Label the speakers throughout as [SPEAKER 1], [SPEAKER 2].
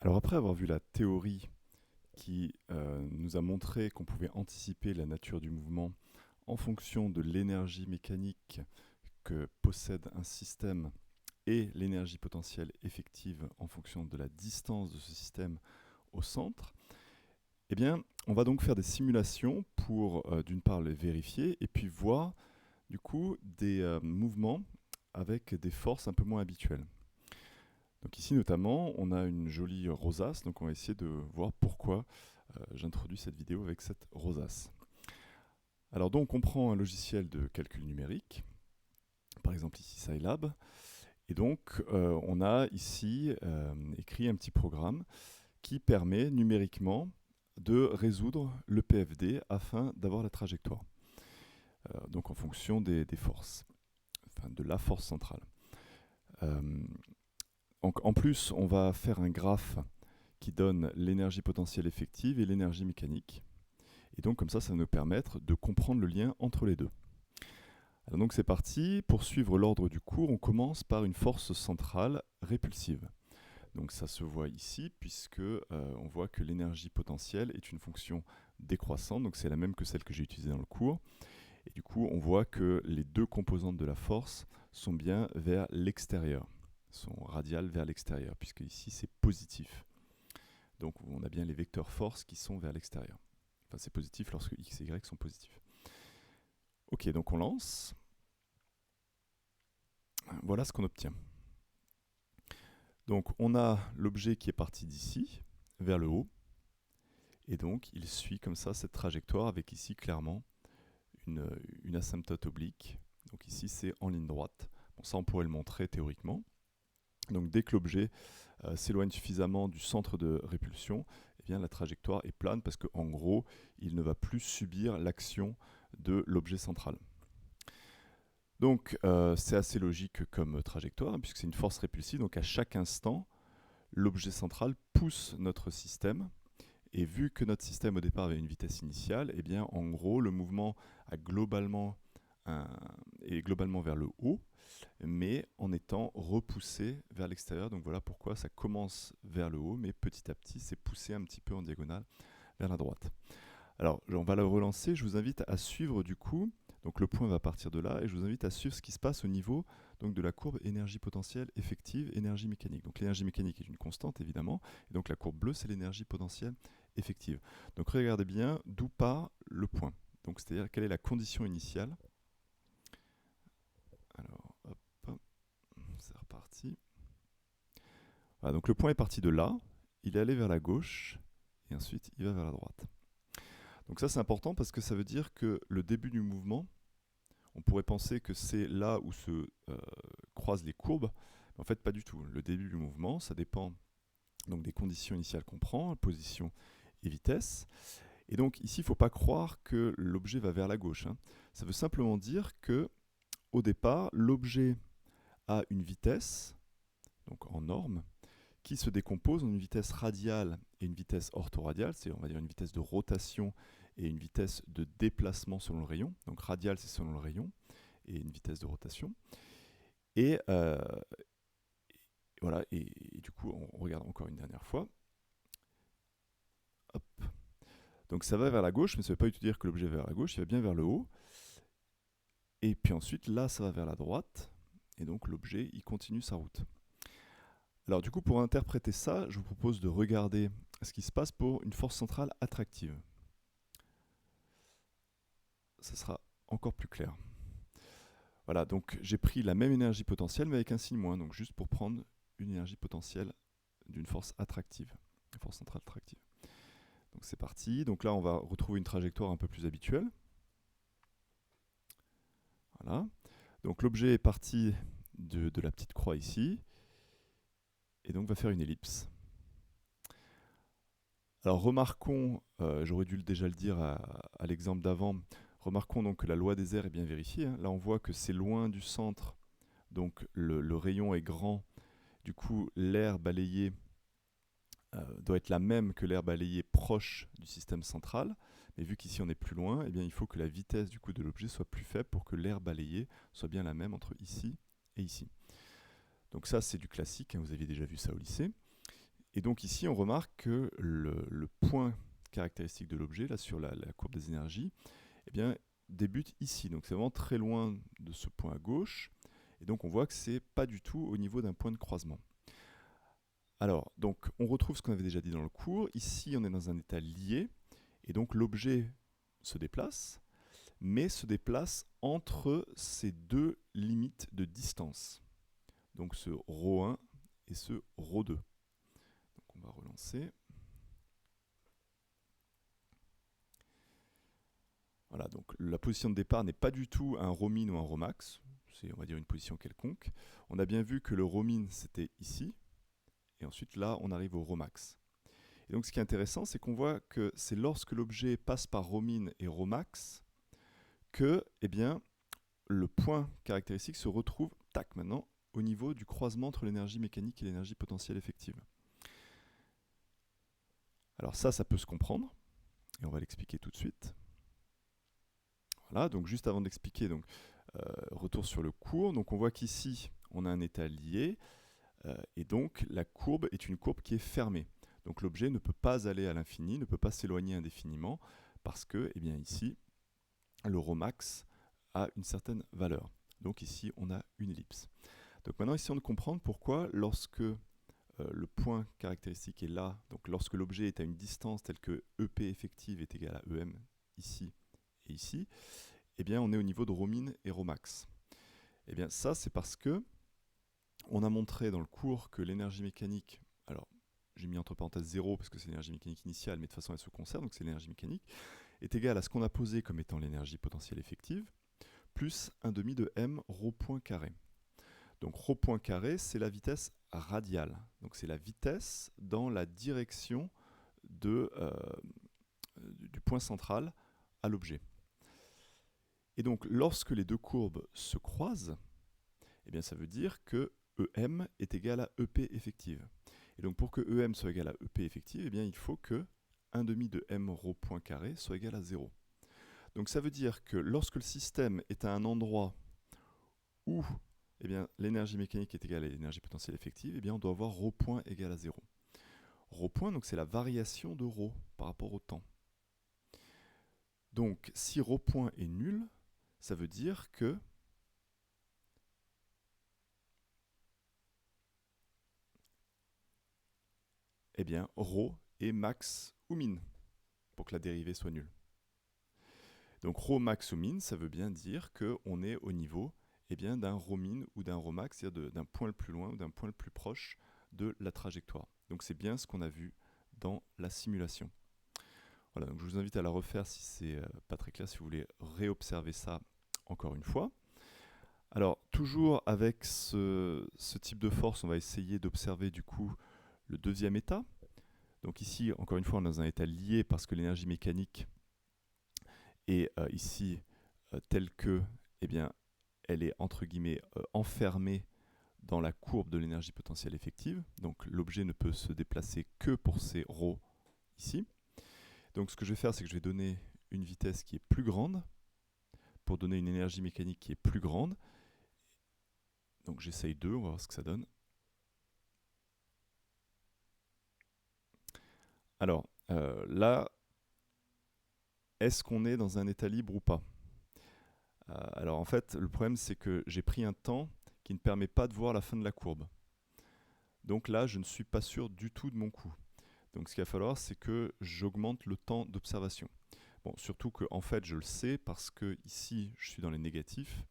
[SPEAKER 1] Alors après avoir vu la théorie qui nous a montré qu'on pouvait anticiper la nature du mouvement en fonction de l'énergie mécanique que possède un système et l'énergie potentielle effective en fonction de la distance de ce système au centre, eh bien, on va donc faire des simulations pour d'une part les vérifier et puis voir du coup des mouvements avec des forces un peu moins habituelles. Donc ici notamment, on a une jolie rosace, donc on va essayer de voir pourquoi j'introduis cette vidéo avec cette rosace. Alors donc on prend un logiciel de calcul numérique, par exemple ici Scilab, et donc on a ici écrit un petit programme qui permet numériquement de résoudre le PFD afin d'avoir la trajectoire, donc en fonction des forces, enfin de la force centrale. Euh, donc en plus, on va faire un graphe qui donne l'énergie potentielle effective et l'énergie mécanique. Et donc comme ça va nous permettre de comprendre le lien entre les deux. Alors donc c'est parti, pour suivre l'ordre du cours, on commence par une force centrale répulsive. Donc ça se voit ici puisque on voit que l'énergie potentielle est une fonction décroissante, donc c'est la même que celle que j'ai utilisée dans le cours. Et du coup on voit que les deux composantes de la force sont bien vers l'extérieur, sont radiales vers l'extérieur, puisque ici c'est positif. Donc on a bien les vecteurs force qui sont vers l'extérieur. Enfin c'est positif lorsque x et y sont positifs. Ok, donc on lance. Voilà ce qu'on obtient. Donc on a l'objet qui est parti d'ici, vers le haut, et donc il suit comme ça cette trajectoire avec ici clairement une asymptote oblique. Donc ici c'est en ligne droite. Bon, ça on pourrait le montrer théoriquement. Donc dès que l'objet s'éloigne suffisamment du centre de répulsion, eh bien, la trajectoire est plane parce qu'en gros il ne va plus subir l'action de l'objet central. Donc c'est assez logique comme trajectoire, hein, puisque c'est une force répulsive, donc à chaque instant, l'objet central pousse notre système, et vu que notre système au départ avait une vitesse initiale, eh bien en gros le mouvement a est globalement vers le haut, mais en étant repoussé vers l'extérieur. Donc voilà pourquoi ça commence vers le haut, mais petit à petit c'est poussé un petit peu en diagonale vers la droite. Alors, on va le relancer. Je vous invite à suivre du coup. Donc, le point va partir de là et je vous invite à suivre ce qui se passe au niveau donc, de la courbe énergie potentielle effective, énergie mécanique. Donc, l'énergie mécanique est une constante évidemment. Et donc, la courbe bleue, c'est l'énergie potentielle effective. Donc, regardez bien d'où part le point. Donc, c'est-à-dire quelle est la condition initiale. Alors, hop, c'est reparti. Voilà, donc, le point est parti de là. Il est allé vers la gauche et ensuite il va vers la droite. Donc, ça, c'est important parce que ça veut dire que le début du mouvement, on pourrait penser que c'est là où se croisent les courbes. Mais en fait, pas du tout. Le début du mouvement, ça dépend donc des conditions initiales qu'on prend, position et vitesse. Et donc ici, il ne faut pas croire que l'objet va vers la gauche, hein. Ça veut simplement dire que au départ, l'objet a une vitesse, donc en norme, qui se décompose en une vitesse radiale et une vitesse orthoradiale, c'est on va dire une vitesse de rotation et une vitesse de déplacement selon le rayon. Donc radial, c'est selon le rayon, et une vitesse de rotation. Et voilà, et du coup, on regarde encore une dernière fois. Hop. Donc ça va vers la gauche, mais ça ne veut pas du tout dire que l'objet va vers la gauche, il va bien vers le haut. Et puis ensuite, là, ça va vers la droite, et donc l'objet, il continue sa route. Alors du coup, pour interpréter ça, je vous propose de regarder ce qui se passe pour une force centrale attractive. Ça sera encore plus clair. Voilà, donc j'ai pris la même énergie potentielle, mais avec un signe moins, donc juste pour prendre une énergie potentielle d'une force attractive, une force centrale attractive. Donc c'est parti. Donc là, on va retrouver une trajectoire un peu plus habituelle. Voilà. Donc l'objet est parti de la petite croix ici, et donc va faire une ellipse. Alors remarquons, j'aurais dû déjà le dire à l'exemple d'avant, remarquons donc que la loi des airs est bien vérifiée, hein. Là on voit que c'est loin du centre, donc le rayon est grand, du coup l'air balayé doit être la même que l'air balayé proche du système central, mais vu qu'ici on est plus loin, eh bien, il faut que la vitesse du coup de l'objet soit plus faible pour que l'air balayé soit bien la même entre ici et ici. Donc ça c'est du classique, hein, vous aviez déjà vu ça au lycée. Et donc ici, on remarque que le point caractéristique de l'objet, là sur la courbe des énergies, eh bien, débute ici. Donc c'est vraiment très loin de ce point à gauche. Et donc on voit que ce n'est pas du tout au niveau d'un point de croisement. Alors, donc on retrouve ce qu'on avait déjà dit dans le cours. Ici, on est dans un état lié. Et donc l'objet se déplace, mais se déplace entre ces deux limites de distance. Donc ce ρ1 et ce ρ2. Donc on va relancer. Voilà, donc la position de départ n'est pas du tout un ρmin ou un ρmax, c'est on va dire une position quelconque. On a bien vu que le ρmin c'était ici, et ensuite là on arrive au ρmax. Et donc ce qui est intéressant, c'est qu'on voit que c'est lorsque l'objet passe par ρmin et ρmax que eh bien, le point caractéristique se retrouve, tac, maintenant, au niveau du croisement entre l'énergie mécanique et l'énergie potentielle effective. Alors ça peut se comprendre, et on va l'expliquer tout de suite. Voilà, donc juste avant d'expliquer, donc retour sur le cours. Donc on voit qu'ici, on a un état lié, et donc la courbe est une courbe qui est fermée. Donc l'objet ne peut pas aller à l'infini, ne peut pas s'éloigner indéfiniment, parce que, eh bien ici, le ρmax a une certaine valeur. Donc ici, on a une ellipse. Donc maintenant, essayons de comprendre pourquoi, lorsque le point caractéristique est là, donc lorsque l'objet est à une distance telle que EP effective est égale à EM ici et ici, eh bien on est au niveau de ρmin et ρmax. Eh bien ça, c'est parce que on a montré dans le cours que l'énergie mécanique, alors j'ai mis entre parenthèses 0 parce que c'est l'énergie mécanique initiale, mais de toute façon elle se conserve, donc c'est l'énergie mécanique, est égale à ce qu'on a posé comme étant l'énergie potentielle effective, plus 1/2 de m ρ point carré. Donc ρ point carré, c'est la vitesse radiale. Donc c'est la vitesse dans la direction du point central à l'objet. Et donc lorsque les deux courbes se croisent, eh bien, ça veut dire que EM est égal à EP effective. Et donc pour que EM soit égal à EP effective, eh bien, il faut que 1/2 de m ρ point carré soit égal à 0. Donc ça veut dire que lorsque le système est à un endroit où eh bien, l'énergie mécanique est égale à l'énergie potentielle effective, eh bien, on doit avoir ρ point égal à 0. Ρ point, donc c'est la variation de ρ par rapport au temps. Donc si ρ point est nul, ça veut dire que eh bien, ρ est max ou min pour que la dérivée soit nulle. Donc ρ max ou min, ça veut bien dire qu'on est au niveau eh bien, d'un ρmin ou d'un ρmax, c'est-à-dire d'un point le plus loin ou d'un point le plus proche de la trajectoire. Donc c'est bien ce qu'on a vu dans la simulation. Voilà, donc je vous invite à la refaire si c'est pas très clair, si vous voulez réobserver ça encore une fois. Alors toujours avec ce type de force, on va essayer d'observer du coup le deuxième état. Donc ici, encore une fois, on est dans un état lié parce que l'énergie mécanique est ici telle que, eh bien, elle est entre guillemets enfermée dans la courbe de l'énergie potentielle effective. Donc l'objet ne peut se déplacer que pour ces ρ ici. Donc ce que je vais faire, c'est que je vais donner une vitesse qui est plus grande pour donner une énergie mécanique qui est plus grande. Donc j'essaye 2, on va voir ce que ça donne. Alors là, est-ce qu'on est dans un état libre ou pas? Alors en fait, le problème c'est que j'ai pris un temps qui ne permet pas de voir la fin de la courbe. Donc là, je ne suis pas sûr du tout de mon coup. Donc ce qu'il va falloir, c'est que j'augmente le temps d'observation. Bon, surtout que en fait, je le sais parce que ici, je suis dans les négatifs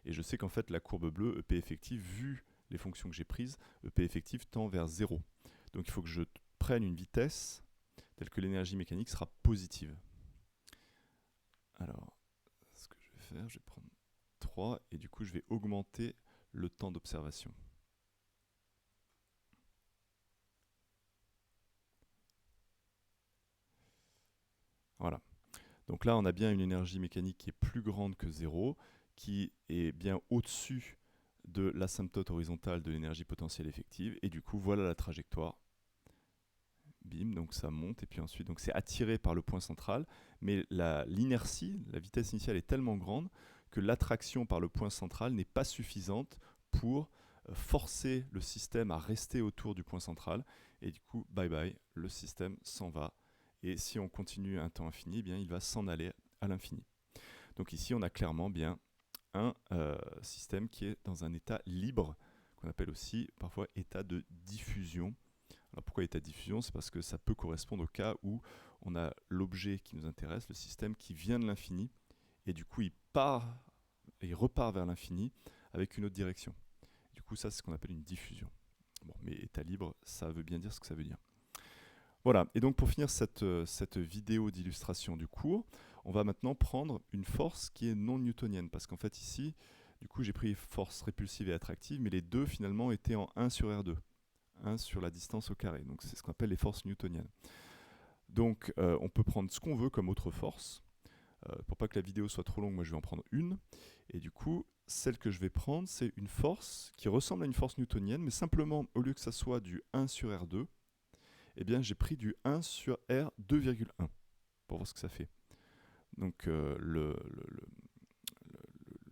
[SPEAKER 1] et je sais qu'en fait, la courbe bleue, EP effective, vu les fonctions que j'ai prises, EP effective tend vers 0. Donc il faut que je prenne une vitesse telle que l'énergie mécanique sera positive. Alors, ce que je vais faire, je vais prendre 3 et du coup, je vais augmenter le temps d'observation. Voilà. Donc là, on a bien une énergie mécanique qui est plus grande que 0, qui est bien au-dessus de l'asymptote horizontale de l'énergie potentielle effective. Et du coup, voilà la trajectoire. Bim, donc ça monte. Et puis ensuite, donc c'est attiré par le point central. Mais l'inertie, la vitesse initiale est tellement grande que l'attraction par le point central n'est pas suffisante pour forcer le système à rester autour du point central, et du coup, bye bye, le système s'en va. Et si on continue un temps infini, eh bien, il va s'en aller à l'infini. Donc ici, on a clairement bien un système qui est dans un état libre, qu'on appelle aussi parfois état de diffusion. Alors pourquoi état de diffusion? C'est parce que ça peut correspondre au cas où on a l'objet qui nous intéresse, le système qui vient de l'infini, et du coup il repart vers l'infini avec une autre direction. Du coup ça c'est ce qu'on appelle une diffusion. Bon, mais état libre, ça veut bien dire ce que ça veut dire. Voilà, et donc pour finir cette vidéo d'illustration du cours, on va maintenant prendre une force qui est non newtonienne, parce qu'en fait ici, du coup j'ai pris force répulsive et attractive, mais les deux finalement étaient en 1 sur R2, 1 sur la distance au carré, donc c'est ce qu'on appelle les forces newtoniennes. Donc on peut prendre ce qu'on veut comme autre force. Pour pas que la vidéo soit trop longue, moi je vais en prendre une, et du coup celle que je vais prendre c'est une force qui ressemble à une force newtonienne, mais simplement au lieu que ça soit du 1 sur R2, eh bien j'ai pris du 1 sur R 2,1 pour voir ce que ça fait. Donc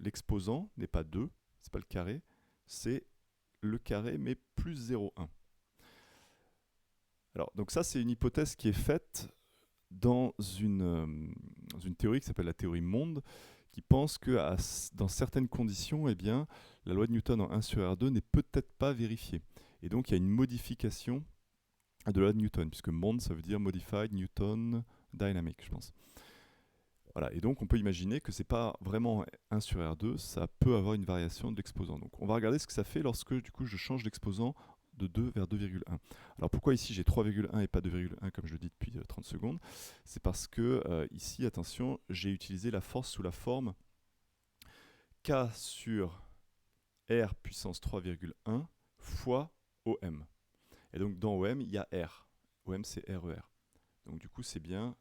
[SPEAKER 1] l'exposant n'est pas 2, c'est pas le carré, c'est le carré mais plus 0,1. Alors donc ça c'est une hypothèse qui est faite dans une théorie qui s'appelle la théorie monde, qui pense que dans certaines conditions, eh bien, la loi de Newton en 1 sur R2 n'est peut-être pas vérifiée. Et donc il y a une modification de la loi de Newton, puisque monde, ça veut dire Modified Newton Dynamic, je pense. Voilà, et donc on peut imaginer que ce n'est pas vraiment 1 sur R2, ça peut avoir une variation de l'exposant. Donc on va regarder ce que ça fait lorsque du coup je change l'exposant de 2 vers 2,1. Alors pourquoi ici j'ai 3,1 et pas 2,1 comme je le dis depuis 30 secondes? C'est parce que ici, attention, j'ai utilisé la force sous la forme K sur R puissance 3,1 fois OM. Et donc dans OM, il y a R. OM, c'est RER. Donc du coup, c'est bien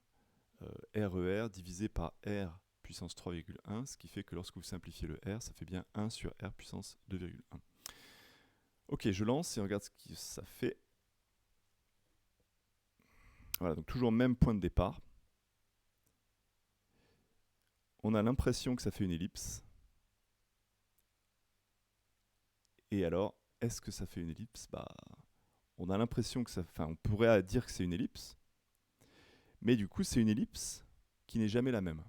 [SPEAKER 1] RER divisé par R puissance 3,1, ce qui fait que lorsque vous simplifiez le R, ça fait bien 1 sur R puissance 2,1. Ok, je lance et on regarde ce que ça fait. Voilà, donc toujours même point de départ. On a l'impression que ça fait une ellipse. Et alors, est-ce que ça fait une ellipse? On a l'impression que ça... Enfin, on pourrait dire que c'est une ellipse. Mais du coup, c'est une ellipse qui n'est jamais la même.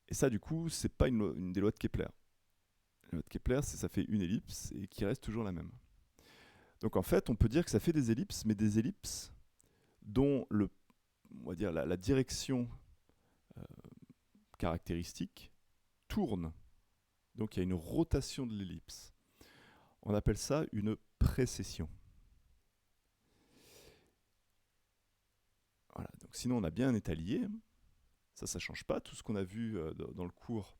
[SPEAKER 1] Et ça, du coup, c'est pas une des lois de Kepler. La loi de Kepler, c'est ça fait une ellipse et qui reste toujours la même. Donc en fait, on peut dire que ça fait des ellipses, mais des ellipses dont on va dire la direction caractéristique tourne. Donc il y a une rotation de l'ellipse. On appelle ça une précession. Voilà, donc sinon on a bien un état lié. Ça ne change pas. Tout ce qu'on a vu dans le cours,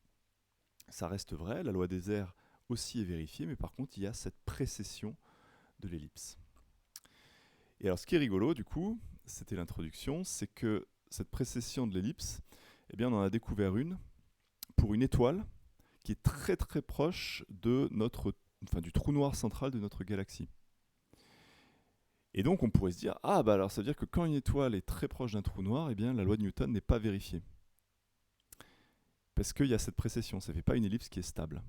[SPEAKER 1] ça reste vrai. La loi des airs aussi est vérifiée, mais par contre, il y a cette précession de l'ellipse. Et alors, ce qui est rigolo, du coup, c'était l'introduction, c'est que cette précession de l'ellipse, eh bien, on en a découvert une pour une étoile qui est très très proche de du trou noir central de notre galaxie. Et donc, on pourrait se dire, alors ça veut dire que quand une étoile est très proche d'un trou noir, eh bien, la loi de Newton n'est pas vérifiée. Parce qu'il y a cette précession, ça ne fait pas une ellipse qui est stable.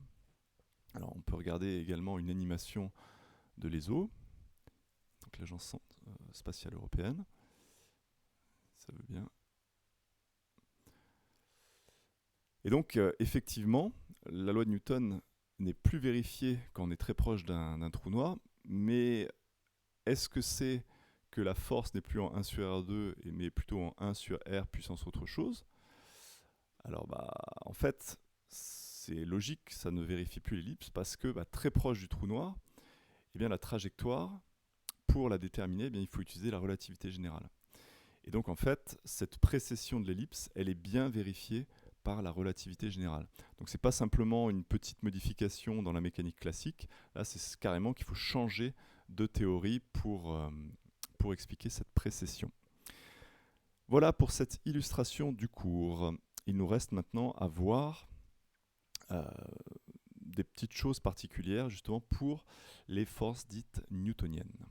[SPEAKER 1] Alors on peut regarder également une animation de l'ESO, donc l'Agence spatiale européenne. Ça veut bien. Et donc effectivement, la loi de Newton n'est plus vérifiée quand on est très proche d'un trou noir, mais est-ce que c'est que la force n'est plus en 1 sur R2, mais plutôt en 1 sur R puissance autre chose? Alors en fait, c'est logique, ça ne vérifie plus l'ellipse parce que très proche du trou noir, eh bien, la trajectoire, pour la déterminer, eh bien, il faut utiliser la relativité générale. Et donc en fait, cette précession de l'ellipse, elle est bien vérifiée par la relativité générale. Donc c'est pas simplement une petite modification dans la mécanique classique, là c'est carrément qu'il faut changer de théorie pour expliquer cette précession. Voilà pour cette illustration du cours. Il nous reste maintenant à voir des petites choses particulières justement pour les forces dites newtoniennes.